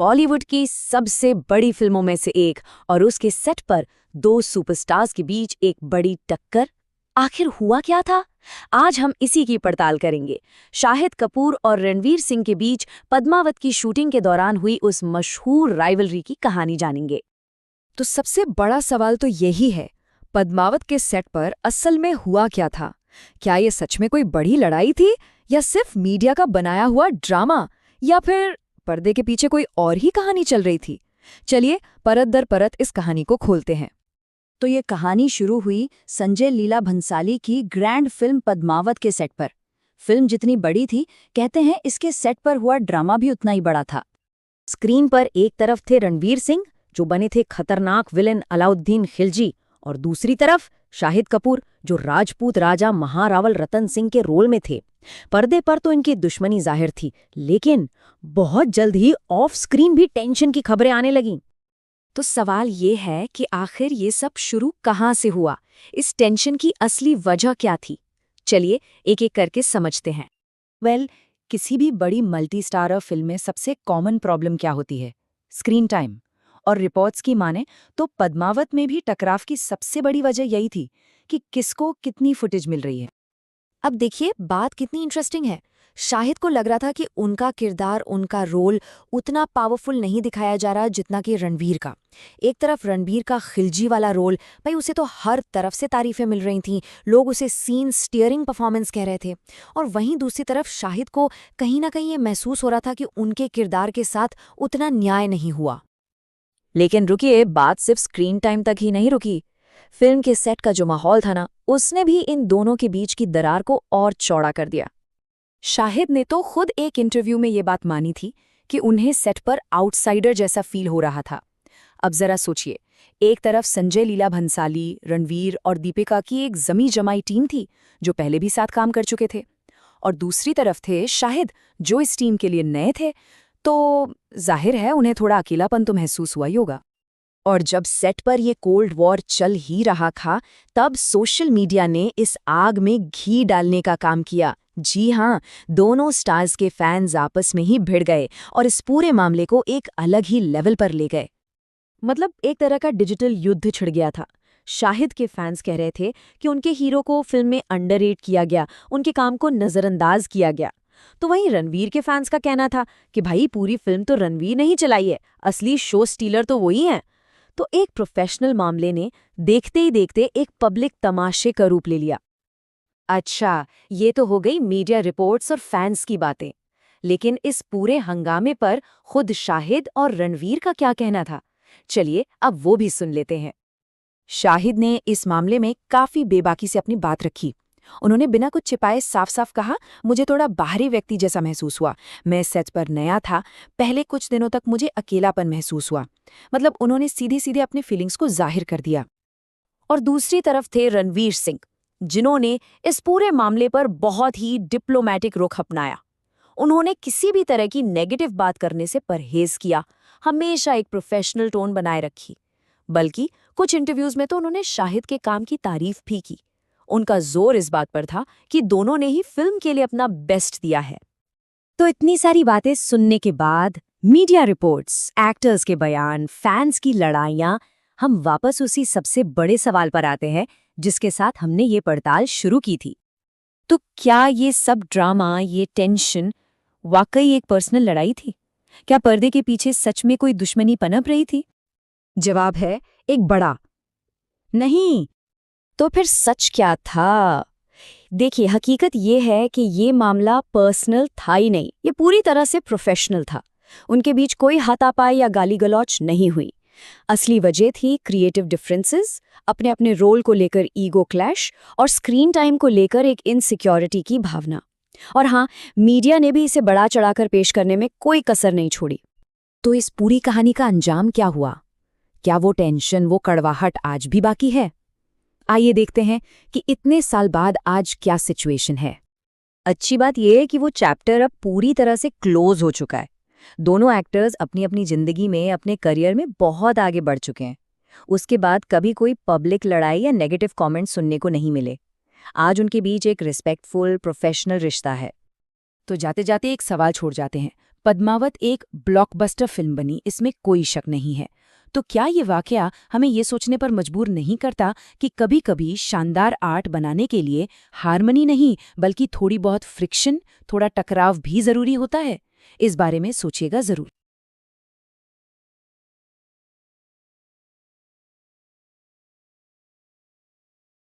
बॉलीवुड की सबसे बड़ी फिल्मों में से एक और उसके सेट पर दो सुपरस्टार्स के बीच एक बड़ी टक्कर। आखिर हुआ क्या था? आज हम इसी की पड़ताल करेंगे। शाहिद कपूर और रणवीर सिंह के बीच पद्मावत की शूटिंग के दौरान हुई उस मशहूर राइवलरी की कहानी जानेंगे। तो सबसे बड़ा सवाल तो यही है, पद्मावत के सेट पर असल में हुआ क्या था? क्या ये सच में कोई बड़ी लड़ाई थी, या सिर्फ मीडिया का बनाया हुआ ड्रामा, या फिर पर्दे के पीछे कोई और ही कहानी चल रही थी? चलिए परत दर परत इस कहानी को खोलते हैं। तो ये कहानी शुरू हुई संजय लीला भंसाली की ग्रैंड फिल्म पद्मावत के सेट पर। फिल्म जितनी बड़ी थी, कहते हैं इसके सेट पर हुआ ड्रामा भी उतना ही बड़ा था। स्क्रीन पर एक तरफ थे रणवीर सिंह, जो बने थे खतरनाक विलेन अलाउद्दीन खिलजी, और दूसरी तरफ शाहिद कपूर, जो राजपूत राजा महारावल रतन सिंह के रोल में थे। पर्दे पर तो इनकी दुश्मनी जाहिर थी, लेकिन बहुत जल्द ही ऑफ स्क्रीन भी टेंशन की खबरें आने लगीं। तो सवाल ये है कि आखिर ये सब शुरू कहाँ से हुआ? इस टेंशन की असली वजह क्या थी? चलिए एक एक करके समझते हैं। किसी भी बड़ी मल्टी स्टारर फिल्म में सबसे कॉमन प्रॉब्लम क्या होती है? Screen time. और रिपोर्ट्स की माने तो पद्मावत में भी टकराव की सबसे बड़ी वजह यही थी कि किसको कितनी फुटेज मिल रही है। अब देखिए बात कितनी इंटरेस्टिंग है। शाहिद को लग रहा था कि उनका किरदार, उनका रोल उतना पावरफुल नहीं दिखाया जा रहा जितना कि रणवीर का। एक तरफ रणवीर का खिलजी वाला रोल, भाई उसे तो हर तरफ से तारीफें मिल रही थीं, लोग उसे सीन स्टीयरिंग परफॉर्मेंस कह रहे थे। और वहीं दूसरी तरफ शाहिद को कहीं ना कहीं ये महसूस हो रहा था कि उनके किरदार के साथ उतना न्याय नहीं हुआ। लेकिन रुकिए, बात सिर्फ स्क्रीन टाइम तक ही नहीं रुकी। फिल्म के सेट का जो माहौल था ना, उसने भी इन दोनों के बीच की दरार को और चौड़ा कर दिया। शाहिद ने तो खुद एक इंटरव्यू में ये बात मानी थी कि उन्हें सेट पर आउटसाइडर जैसा फील हो रहा था। अब जरा सोचिए, एक तरफ संजय लीला भंसाली, रणवीर और दीपिका की एक जमी जमाई टीम थी जो पहले भी साथ काम कर चुके थे, और दूसरी तरफ थे शाहिद, जो इस टीम के लिए नए थे। तो जाहिर है उन्हें थोड़ा अकेलापन तो महसूस हुआ ही होगा। और जब सेट पर ये कोल्ड वॉर चल ही रहा था, तब सोशल मीडिया ने इस आग में घी डालने का काम किया। जी हाँ, दोनों स्टार्स के फैंस आपस में ही भिड़ गए और इस पूरे मामले को एक अलग ही लेवल पर ले गए। मतलब एक तरह का डिजिटल युद्ध छिड़ गया था। शाहिद के फैंस कह रहे थे कि उनके हीरो को फिल्म में अंडररेट किया गया, उनके काम को नजरअंदाज किया गया। तो वहीं रणवीर के फैंस का कहना था कि भाई पूरी फिल्म तो रणवीर ने ही चलाई है, असली शो स्टीलर तो वही हैं। तो एक प्रोफेशनल मामले ने देखते ही देखते एक पब्लिक तमाशे का रूप ले लिया। अच्छा, ये तो हो गई मीडिया रिपोर्ट्स और फैंस की बातें। लेकिन इस पूरे हंगामे पर खुद शाहिद और रणवीर का क्या कहना था? चलिए अब वो भी सुन लेते हैं। शाहिद ने इस मामले में काफी बेबाकी से अपनी बात रखी। उन्होंने बिना कुछ छिपाए साफ साफ कहा, मुझे थोड़ा बाहरी व्यक्ति जैसा महसूस हुआ। मैं सेट पर नया था, पहले कुछ दिनों तक मुझे अकेलापन महसूस हुआ। मतलब उन्होंने सीधे सीधे अपने फीलिंग्स को जाहिर कर दिया। और दूसरी तरफ थे रणवीर सिंह, जिन्होंने इस पूरे मामले पर बहुत ही डिप्लोमैटिक रुख अपनाया। उन्होंने किसी भी तरह की नेगेटिव बात करने से परहेज किया, हमेशा एक प्रोफेशनल टोन बनाए रखी। बल्कि कुछ इंटरव्यूज में तो उन्होंने शाहिद के काम की तारीफ भी की। उनका जोर इस बात पर था कि दोनों ने ही फिल्म के लिए अपना बेस्ट दिया है। तो इतनी सारी बातें सुनने के बाद, मीडिया रिपोर्ट्स, एक्टर्स के बयान, फैंस की लड़ाइयां, हम वापस उसी सबसे बड़े सवाल पर आते हैं जिसके साथ हमने ये पड़ताल शुरू की थी। तो क्या ये सब ड्रामा, ये टेंशन वाकई एक पर्सनल लड़ाई थी? क्या पर्दे के पीछे सच में कोई दुश्मनी पनप रही थी? जवाब है एक बड़ा नहीं। तो फिर सच क्या था? देखिए, हकीकत ये है कि ये मामला पर्सनल था ही नहीं, ये पूरी तरह से प्रोफेशनल था। उनके बीच कोई हाथापाई या गाली गलौच नहीं हुई। असली वजह थी क्रिएटिव डिफरेंसेस, अपने अपने रोल को लेकर ईगो क्लैश और स्क्रीन टाइम को लेकर एक इनसिक्योरिटी की भावना। और हाँ, मीडिया ने भी इसे बढ़ा चढ़ाकर पेश करने में कोई कसर नहीं छोड़ी। तो इस पूरी कहानी का अंजाम क्या हुआ? क्या वो टेंशन, वो कड़वाहट आज भी बाकी है? आइए देखते हैं कि इतने साल बाद आज क्या सिचुएशन है। अच्छी बात यह है कि वो चैप्टर अब पूरी तरह से क्लोज हो चुका है। दोनों एक्टर्स अपनी अपनी जिंदगी में, अपने करियर में बहुत आगे बढ़ चुके हैं। उसके बाद कभी कोई पब्लिक लड़ाई या नेगेटिव कमेंट सुनने को नहीं मिले। आज उनके बीच एक रिस्पेक्टफुल, प्रोफेशनल रिश्ता है। तो जाते जाते एक सवाल छोड़ जाते हैं, पद्मावत एक ब्लॉकबस्टर फिल्म बनी, इसमें कोई शक नहीं है। तो क्या ये वाकया हमें ये सोचने पर मजबूर नहीं करता कि कभी-कभी शानदार आर्ट बनाने के लिए हार्मनी नहीं बल्कि थोड़ी बहुत फ्रिक्शन, थोड़ा टकराव भी जरूरी होता है? इस बारे में सोचिएगा जरूर।